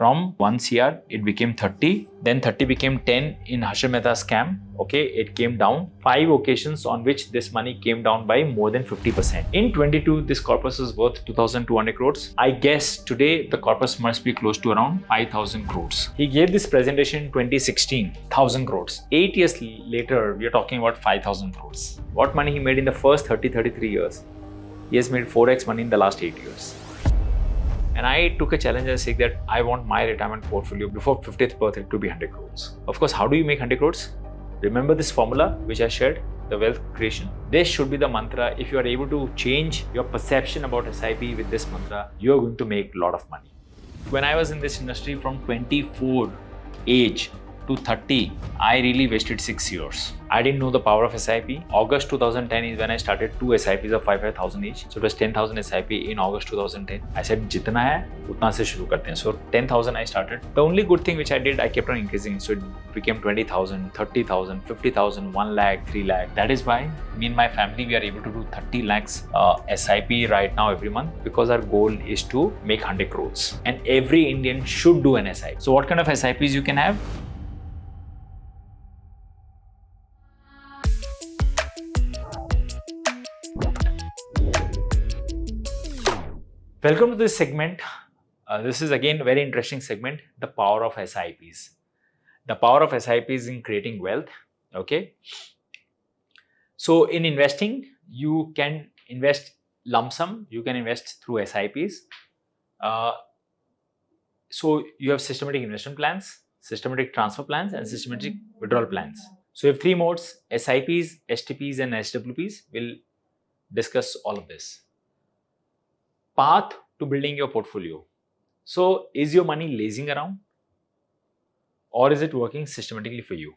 From 1 CR, it became 30. Then 30 became 10 in Harshad Mehta's scam. Okay, it came down. 5 occasions on which this money came down by more than 50%. In 22, this corpus is worth 2,200 crores. I guess today the corpus must be close to around 5,000 crores. He gave this presentation in 2016, 1,000 crores. 8 years later, we are talking about 5,000 crores. What money he made in the first 33 years? He has made 4x money in the last 8 years. And I took a challenge and said that I want my retirement portfolio before 50th birthday to be 100 crores. Of course, how do you make 100 crores? Remember this formula which I shared, the wealth creation. This should be the mantra. If you are able to change your perception about SIP with this mantra, you are going to make a lot of money. When I was in this industry from 24 age to 30, I really wasted 6 years. I didn't know the power of SIP. August 2010 is when I started 2 SIPs of 5,000 each. So it was 10,000 SIP in August 2010. I said, jitna hai, utna se shuru karte hain. So 10,000 I started. The only good thing which I did, I kept on increasing. So it became 20,000, 30,000, 50,000, 1 lakh, 3 lakh. That is why me and my family, we are able to do 30 lakhs SIP right now every month, because our goal is to make 100 crores. And every Indian should do an SIP. So what kind of SIPs you can have? Welcome to this segment. This is again a very interesting segment, the power of SIPs. The power of SIPs in creating wealth. Okay. So in investing, you can invest lump sum, you can invest through SIPs. So you have systematic investment plans, systematic transfer plans, and systematic withdrawal plans. So you have 3 modes: SIPs, STPs, and SWPs. We'll discuss all of this. Path to building your portfolio. So is your money lazing around, or is it working systematically for you?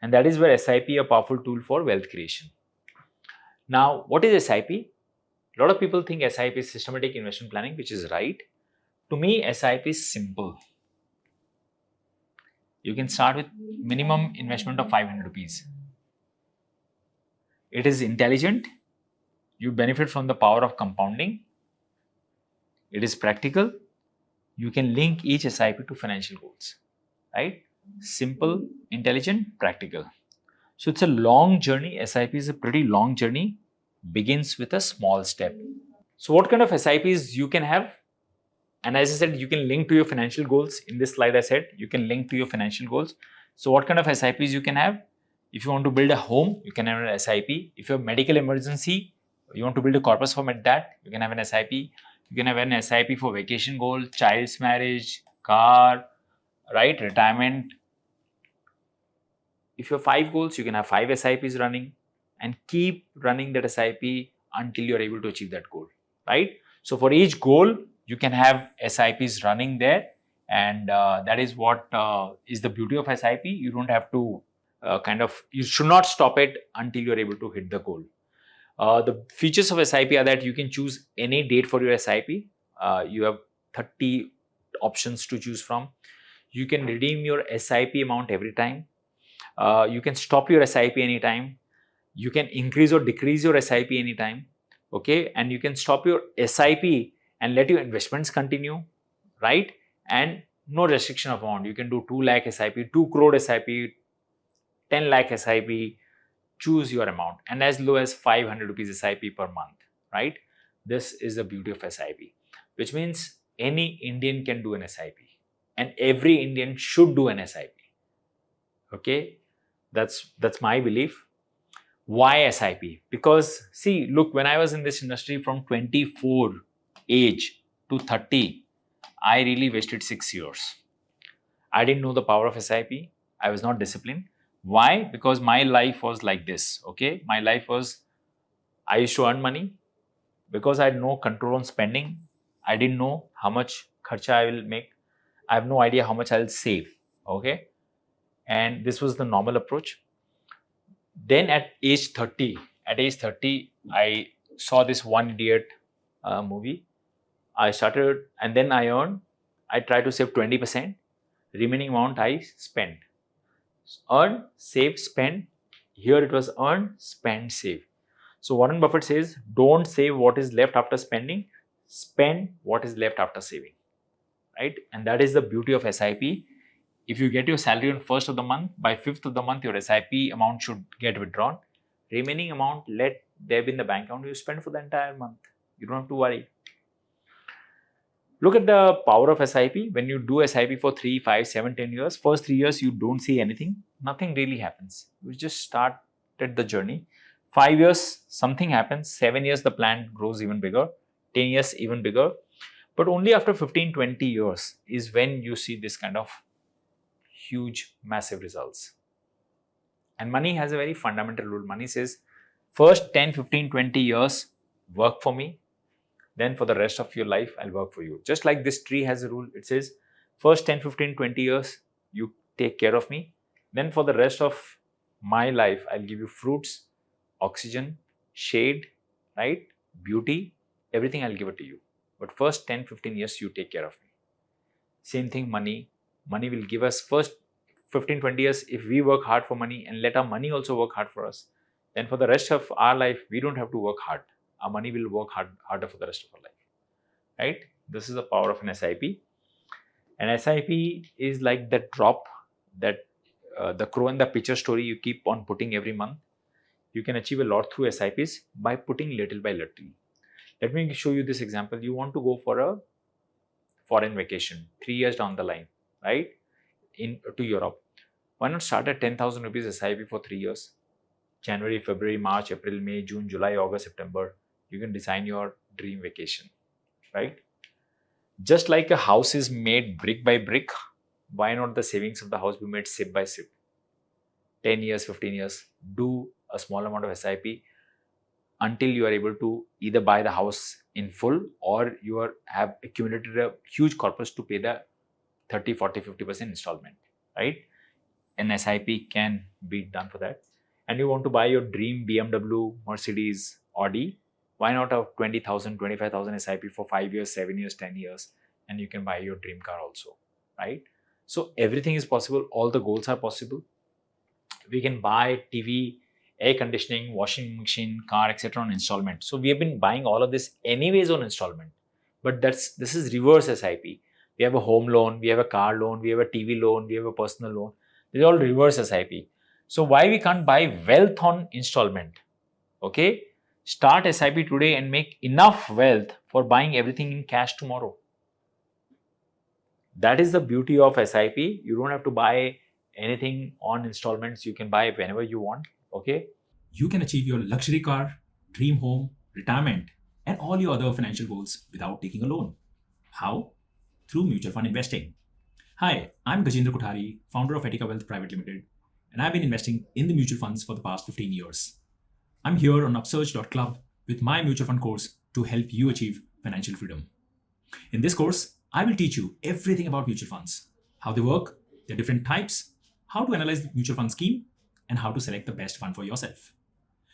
And that is where SIP is a powerful tool for wealth creation. Now, what is SIP? A lot of people think SIP is systematic investment planning, which is right. To me, SIP is simple. You can start with minimum investment of 500 rupees. It is intelligent. You benefit from the power of compounding. It is practical. You can link each SIP to financial goals, right? Simple, intelligent, practical. So it's a long journey. SIP is a pretty long journey. Begins with a small step. So what kind of SIPs you can have? And as I said, you can link to your financial goals. In this slide I said, you can link to your financial goals. So what kind of SIPs you can have? If you want to build a home, you can have an SIP. If you have medical emergency, you want to build a corpus for that, you can have an SIP. You can have an SIP for vacation goal, child's marriage, car, right, retirement. If you have 5 goals, you can have 5 SIPs running and keep running that SIP until you are able to achieve that goal, right? So for each goal, you can have SIPs running there, and that is what is the beauty of SIP. You don't have to you should not stop it until you are able to hit the goal. The features of SIP are that you can choose any date for your SIP. You have 30 options to choose from. You can redeem your SIP amount every time. You can stop your SIP anytime. You can increase or decrease your SIP anytime. Okay, and you can stop your SIP and let your investments continue, right? And no restriction of amount. You can do 2 lakh SIP, 2 crore SIP, 10 lakh SIP. Choose your amount, and as low as 500 rupees SIP per month, right? This is the beauty of SIP, which means any Indian can do an SIP, and every Indian should do an SIP. Okay, that's my belief. Why SIP? Because see, look, when I was in this industry from 24 age to 30, I really wasted 6 years. I didn't know the power of SIP. I was not disciplined. Why? Because my life was like this, okay? My life was, I used to earn money. Because I had no control on spending, I didn't know how much kharcha I will make. I have no idea how much I'll save, okay? And this was the normal approach. Then at age 30, I saw this One Idiot movie. I started, and then I tried to save 20%. Remaining amount I spent. Earn, save, spend. Here it was earn, spend, save. So Warren Buffett says, don't save what is left after spending, spend what is left after saving. right? And that is the beauty of SIP. If you get your salary on 1st of the month, by 5th of the month, your SIP amount should get withdrawn. Remaining amount, let there be in the bank account, you spend for the entire month. You don't have to worry. Look at the power of SIP. When you do SIP for 3, 5, 7, 10 years, first 3 years, you don't see anything. Nothing really happens. You just started the journey. 5 years, something happens. 7 years, the plan grows even bigger. 10 years, even bigger. But only after 15, 20 years is when you see this kind of huge, massive results. And money has a very fundamental rule. Money says, first 10, 15, 20 years, work for me. Then for the rest of your life, I'll work for you. Just like this tree has a rule. It says, first 10, 15, 20 years, you take care of me. Then for the rest of my life, I'll give you fruits, oxygen, shade, right? Beauty, everything I'll give it to you. But first 10, 15 years, you take care of me. Same thing, money. Money will give us first 15, 20 years. If we work hard for money and let our money also work hard for us, then for the rest of our life, we don't have to work hard. Our money will work harder for the rest of our life, right? This is the power of an SIP. And SIP is like that drop, that the crow and the pitcher story you keep on putting every month. You can achieve a lot through SIPs by putting little by little. Let me show you this example. You want to go for a foreign vacation 3 years down the line, right? To Europe. Why not start at 10,000 rupees SIP for 3 years? January, February, March, April, May, June, July, August, September. You can design your dream vacation, right? Just like a house is made brick by brick, why not the savings of the house be made sip by sip? 10 years, 15 years, do a small amount of SIP until you are able to either buy the house in full or you have accumulated a huge corpus to pay the 30, 40, 50% installment, right? An SIP can be done for that. And you want to buy your dream BMW, Mercedes, Audi, why not have 20,000, 25,000 SIP for 5 years, 7 years, 10 years, and you can buy your dream car also, right? So everything is possible. All the goals are possible. We can buy TV, air conditioning, washing machine, car, etc. on installment. So we have been buying all of this anyways on installment, but this is reverse SIP. We have a home loan, we have a car loan, we have a TV loan, we have a personal loan. These are all reverse SIP. So why we can't buy wealth on installment? Okay, start SIP today and make enough wealth for buying everything in cash tomorrow. That is the beauty of SIP. You don't have to buy anything on installments. You can buy whenever you want. Okay, you can achieve your luxury car, dream home, retirement, and all your other financial goals without taking a loan. How? Through mutual fund investing. Hi, I'm Gajendra Kothari, founder of Etika Wealth Private Limited, and I've been investing in the mutual funds for the past 15 years. I'm here on Upsurge.club with my mutual fund course to help you achieve financial freedom. In this course, I will teach you everything about mutual funds, how they work, their different types, how to analyze the mutual fund scheme, and how to select the best fund for yourself.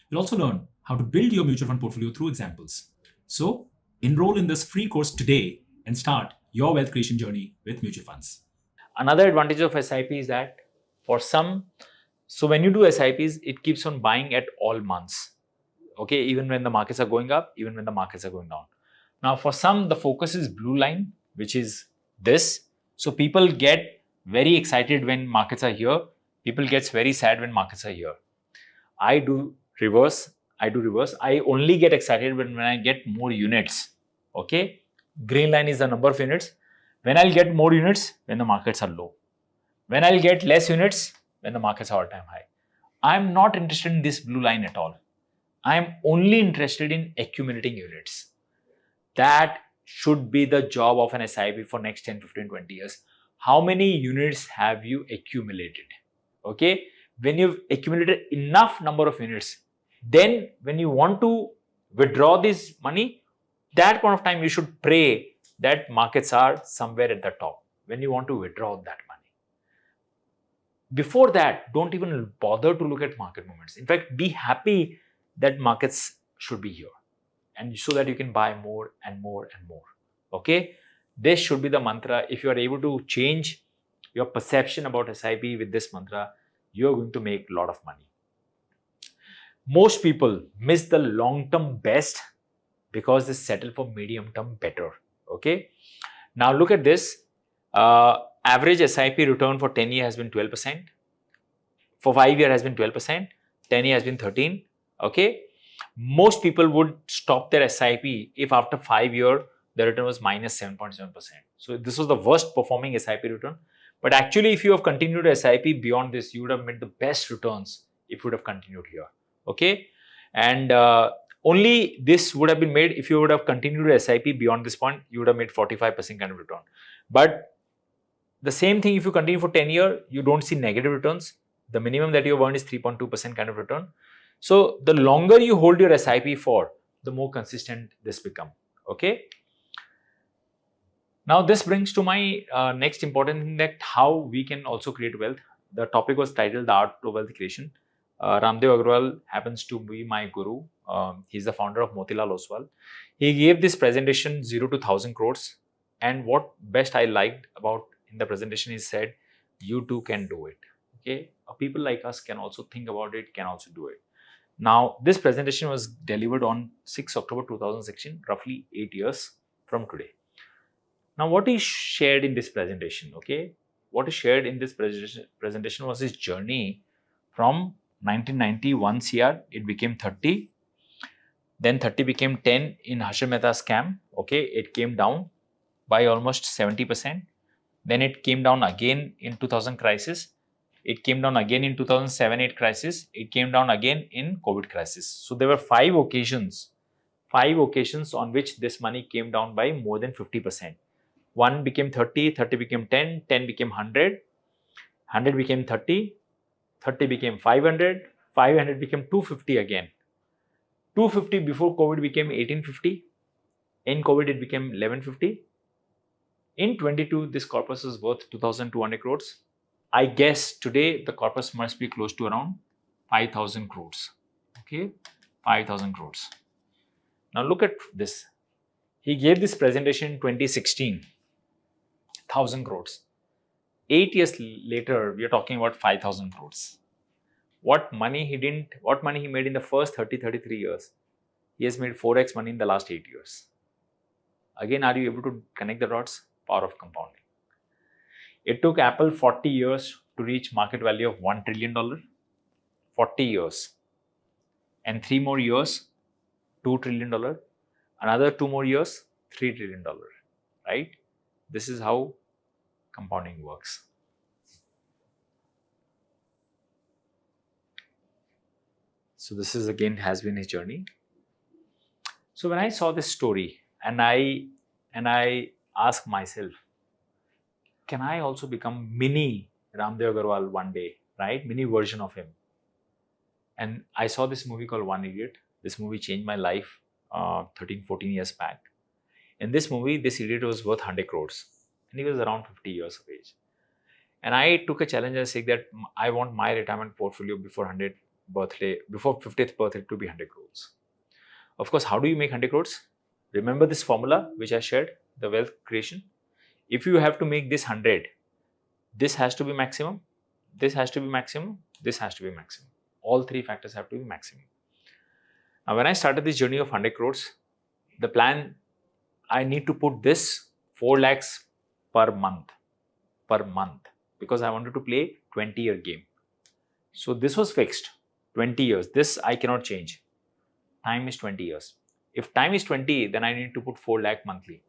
You'll also learn how to build your mutual fund portfolio through examples. So, enroll in this free course today and start your wealth creation journey with mutual funds. Another advantage of SIP is that for some, so when you do SIPs, it keeps on buying at all months. Okay, even when the markets are going up, even when the markets are going down. Now, for some, the focus is blue line, which is this. So people get very excited when markets are here. People gets very sad when markets are here. I do reverse. I only get excited when I get more units. Okay, green line is the number of units. When I'll get more units, when the markets are low. When I'll get less units, when the markets are all-time high. I'm not interested in this blue line at all. I'm only interested in accumulating units. That should be the job of an SIP for next 10, 15, 20 years. How many units have you accumulated? Okay, when you've accumulated enough number of units, then when you want to withdraw this money, that point of time you should pray that markets are somewhere at the top when you want to withdraw that money. Before that, don't even bother to look at market movements. In fact, be happy that markets should be here, and so that you can buy more and more and more. Okay, this should be the mantra. If you are able to change your perception about SIP with this mantra, you are going to make a lot of money. Most people miss the long-term best because they settle for medium-term better. Okay, now look at this. Average SIP return for 10 year has been 12%. For 5 year has been 12%. 10 year has been 13. Okay. Most people would stop their SIP if after 5 year the return was minus 7.7%. So this was the worst performing SIP return. But actually, if you have continued SIP beyond this, you would have made the best returns if you would have continued here. Okay. And only this would have been made if you would have continued SIP beyond this point, you would have made 45% kind of return. But the same thing, if you continue for 10 years, you don't see negative returns. The minimum that you have earned is 3.2% kind of return. So the longer you hold your SIP for, the more consistent this become. Okay. Now this brings to my next important thing, that how we can also create wealth. The topic was titled The Art of Wealth Creation. Raamdeo Agrawal happens to be my guru. He's the founder of Motilal Oswal. He gave this presentation 0 to 1000 crores. And what best I liked about in the presentation, he said, you too can do it. Okay, people like us can also think about it, can also do it. Now, this presentation was delivered on 6 October 2016, roughly 8 years from today. Now, what is shared in this presentation? Okay, what is shared in this presentation was his journey from 1991 CR, it became 30. Then 30 became 10 in Harshad Mehta scam. Okay, it came down by almost 70%. Then it came down again in 2000 crisis. It came down again in 2007-8 crisis. It came down again in COVID crisis. So there were 5 occasions on which this money came down by more than 50%. 1 became 30, 30 became 10, 10 became 100, 100 became 30, 30 became 500, 500 became 250 again. 250 before COVID became 1850. In COVID, it became 1150. In 22, this corpus is worth 2,200 crores. I guess today the corpus must be close to around 5,000 crores. Okay, 5,000 crores. Now look at this. He gave this presentation in 2016, 1,000 crores. 8 years later, we are talking about 5,000 crores. What money he made in the first 33 years, he has made 4x money in the last 8 years. Again, are you able to connect the dots? Power of compounding. It took Apple 40 years to reach market value of $1 trillion. 40 years. And 3 more years, $2 trillion. Another 2 more years, $3 trillion. Right? This is how compounding works. So this is again has been his journey. So when I saw this story and I asked myself, can I also become mini Raamdeo Agrawal one day, right? Mini version of him. And I saw this movie called One Idiot. This movie changed my life 13, 14 years back. In this movie, this idiot was worth 100 crores. And he was around 50 years of age. And I took a challenge and said that I want my retirement portfolio before 50th birthday to be 100 crores. Of course, how do you make 100 crores? Remember this formula which I shared, the wealth creation. If you have to make this 100, this has to be maximum, this has to be maximum, this has to be maximum. All 3 factors have to be maximum. Now, when I started this journey of 100 crores, the plan, I need to put this 4 lakhs per month, because I wanted to play 20-year game. So this was fixed, 20 years. This I cannot change. Time is 20 years. If time is 20, then I need to put 4 lakh monthly.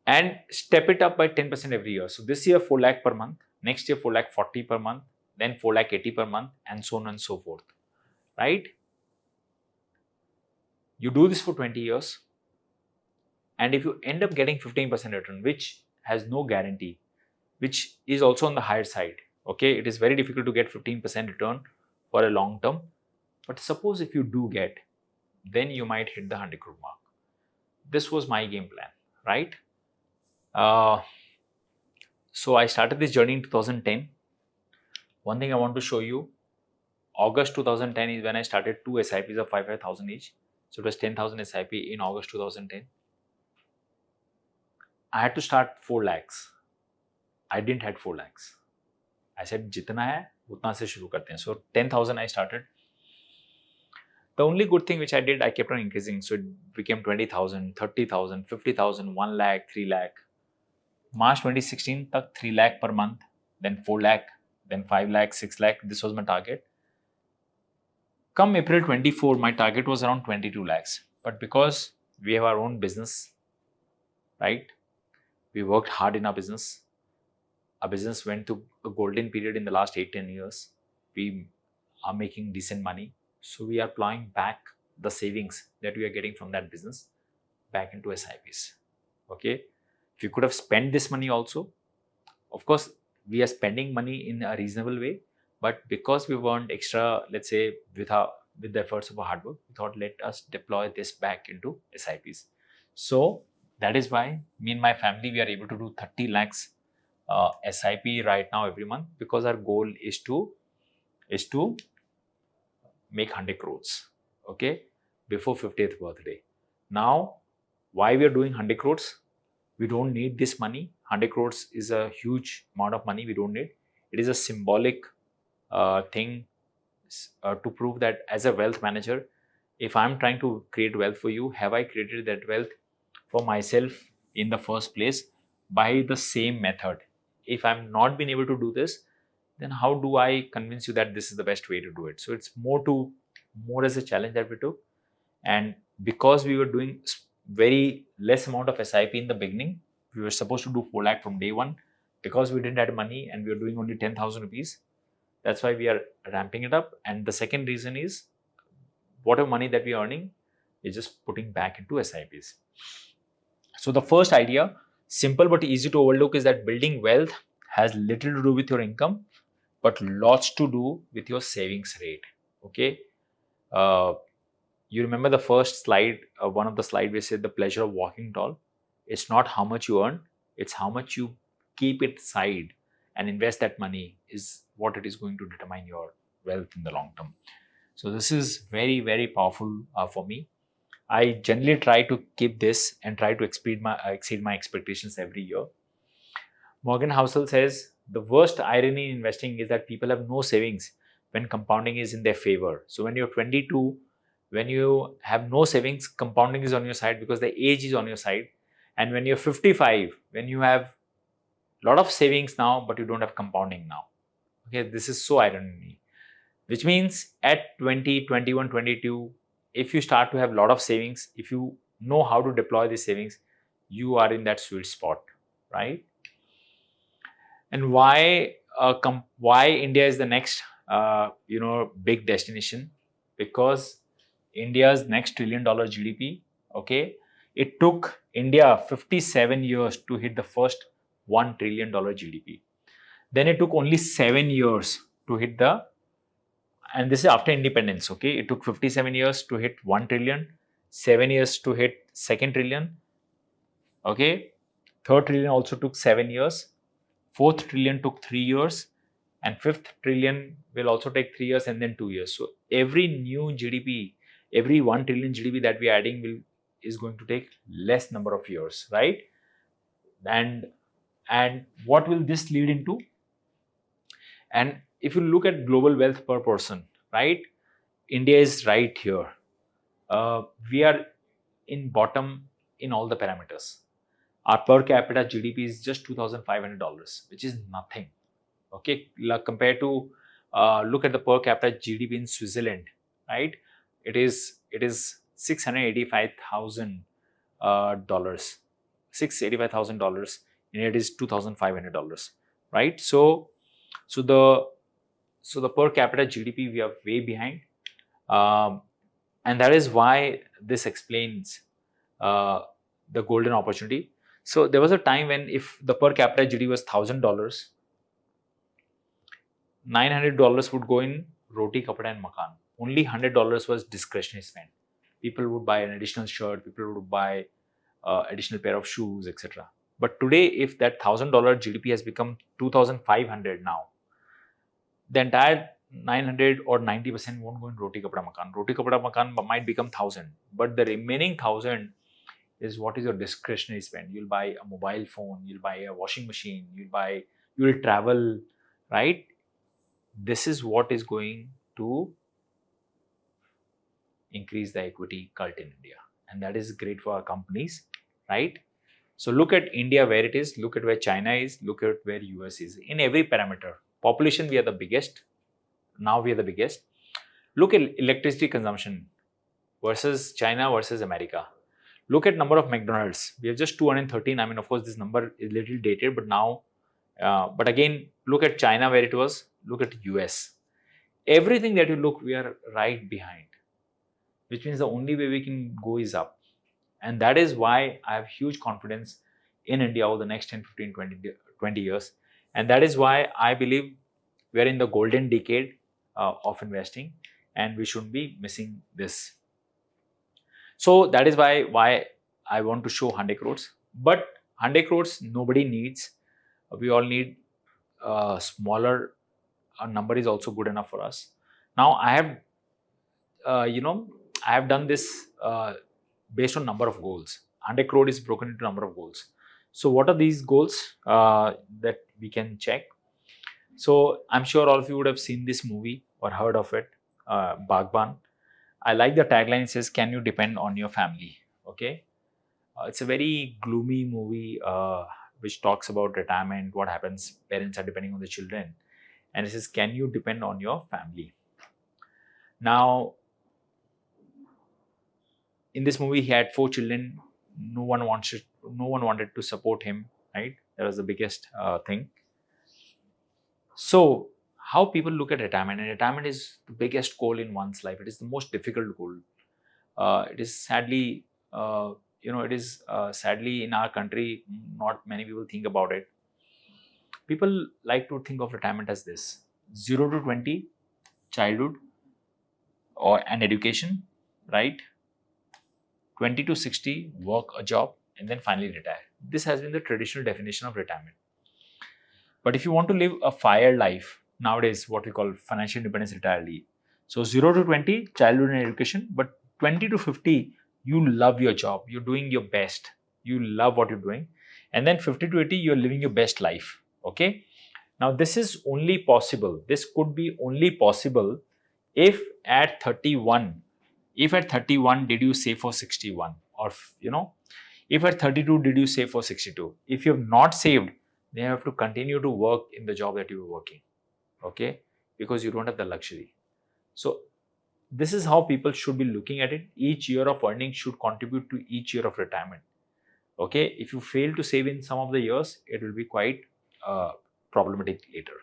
And step it up by 10% every year. So this year 4 lakh per month, next year 4 lakh 40 per month, then 4 lakh 80 per month, and so on and so forth. Right? You do this for 20 years. And if you end up getting 15% return, which has no guarantee, which is also on the higher side, okay, it is very difficult to get 15% return for a long term. But suppose if you do get, then you might hit the 100 crore mark. This was my game plan, right? So I started this journey in 2010. One thing I want to show you, August 2010 is when I started 2 SIPs of 5,000 each. So it was 10,000 SIP in August 2010. I had to start 4 lakhs. I didn't have 4 lakhs. I said, jitna hai, utna se shuru karte hain. So 10,000 I started. The only good thing which I did, I kept on increasing. So it became 20,000, 30,000, 50,000, 1 lakh, 3 lakh. March 2016 तक 3 lakh per month, then 4 lakh, then 5 lakh, 6 lakh. This was my target. Come April 24, my target was around 22 lakhs. But because we have our own business, right? We worked hard in our business. Our business went through a golden period in the last 8-10 years. We are making decent money. So we are plowing back the savings that we are getting from that business back into SIPs. Okay. If you could have spent this money also, of course, we are spending money in a reasonable way, but because we weren't extra, let's say, with the efforts of our hard work, we thought let us deploy this back into SIPs. So that is why me and my family, we are able to do 30 lakhs SIP right now every month, because our goal is to make 100 crores, okay, before 50th birthday. Now, why we are doing 100 crores? We don't need this money. 100 crores is a huge amount of money we don't need. It is a symbolic thing to prove that as a wealth manager, if I'm trying to create wealth for you, have I created that wealth for myself in the first place by the same method? If I'm not been able to do this, then how do I convince you that this is the best way to do it? So it's more as a challenge that we took. And because we were doing very less amount of SIP in the beginning, we were supposed to do 4 lakh from day one. Because we didn't have money and we were doing only 10,000 rupees, that's why we are ramping it up. And the second reason is, whatever money that we are earning is just putting back into SIPs. So the first idea, simple but easy to overlook, is that building wealth has little to do with your income, but lots to do with your savings rate. Okay. You remember the first slide, one of the slide we said the pleasure of walking tall. It's not how much you earn, it's how much you keep it aside and invest that money is what it is going to determine your wealth in the long term. So this is very, very powerful for me. I generally try to keep this and try to exceed my expectations every year. Morgan Housel says the worst irony in investing is that people have no savings when compounding is in their favor. So when you're 22, when you have no savings, compounding is on your side because the age is on your side. And when you're 55, when you have a lot of savings now, but you don't have compounding now. Okay, this is so irony. Which means at 20, 21, 22, if you start to have a lot of savings, if you know how to deploy these savings, you are in that sweet spot, right? And why India is the next big destination? Because India's next $1 trillion GDP, okay, it took India 57 years to hit the first $1 trillion GDP. Then it took only 7 years to hit and this is after independence, okay, it took 57 years to hit 1 trillion, 7 years to hit second trillion, okay, third trillion also took 7 years, fourth trillion took 3 years, and fifth trillion will also take 3 years and then 2 years. So every new GDP, every 1 trillion GDP that we are adding is going to take less number of years, right? And what will this lead into? And if you look at global wealth per person, right, India is right here. We are in bottom in all the parameters. Our per capita GDP is just $2,500, which is nothing. Okay, compared to look at the per capita GDP in Switzerland, right? It is $685,000. $685,000. And it is $2,500, right? So the per capita GDP, we are way behind, and that is why this explains the golden opportunity. So there was a time when if the per capita GDP was $1,000, $900 would go in roti, kapda and makan. Only $100 was discretionary spend. People would buy an additional shirt, people would buy additional pair of shoes, etc. But today, if that $1,000 GDP has become 2,500 now, the entire 900 or 90% won't go in roti, kapda, makan. Roti, kapda, makan might become 1,000, but the remaining 1,000 is what is your discretionary spend. You'll buy a mobile phone, you'll buy a washing machine, you'll travel, right? This is what is going to increase the equity cult in India, and that is great for our companies, right? So look at India where it is, look at where China is, look at where US is. In every parameter, population we are the biggest. Now we are the biggest. Look at electricity consumption versus China versus America. Look at number of McDonald's. We have just 213. I mean, of course, this number is little dated, but now, but again, look at China where it was. Look at US. Everything that you look, we are right behind, which means the only way we can go is up. And that is why I have huge confidence in India over the next 10, 15, 20 years. And that is why I believe we are in the golden decade of investing, and we shouldn't be missing this. So that is why I want to show 100 crores. But 100 crores nobody needs. We all need smaller. A number is also good enough for us. Now I have, I have done this based on number of goals. 100 crore is broken into number of goals. So what are these goals that we can check? So I'm sure all of you would have seen this movie or heard of it, Bagban. I like the tagline. It says, "Can you depend on your family?" Okay, it's a very gloomy movie which talks about retirement. What happens? Parents are depending on the children, and it says, "Can you depend on your family?" Now, in this movie, he had 4 children. No one wanted to support him. Right? That was the biggest thing. So, how people look at retirement, and retirement is the biggest goal in one's life. It is the most difficult goal. It is sadly, sadly in our country, not many people think about it. People like to think of retirement as this: 0 to 20, childhood, and education, right? 20 to 60, work a job, and then finally retire. This has been the traditional definition of retirement. But if you want to live a FIRE life, nowadays what we call financial independence retiree. So 0 to 20, childhood and education, but 20 to 50, you love your job, you're doing your best, you love what you're doing. And then 50 to 80, you're living your best life. Okay. Now this is only possible. This could be only possible if at 31, did you save for 61, or if at 32 did you save for 62? If you have not saved, then you have to continue to work in the job that you were working, okay, because you don't have the luxury. So this is how people should be looking at it. Each year of earning should contribute to each year of retirement. Okay, if you fail to save in some of the years, it will be quite problematic later.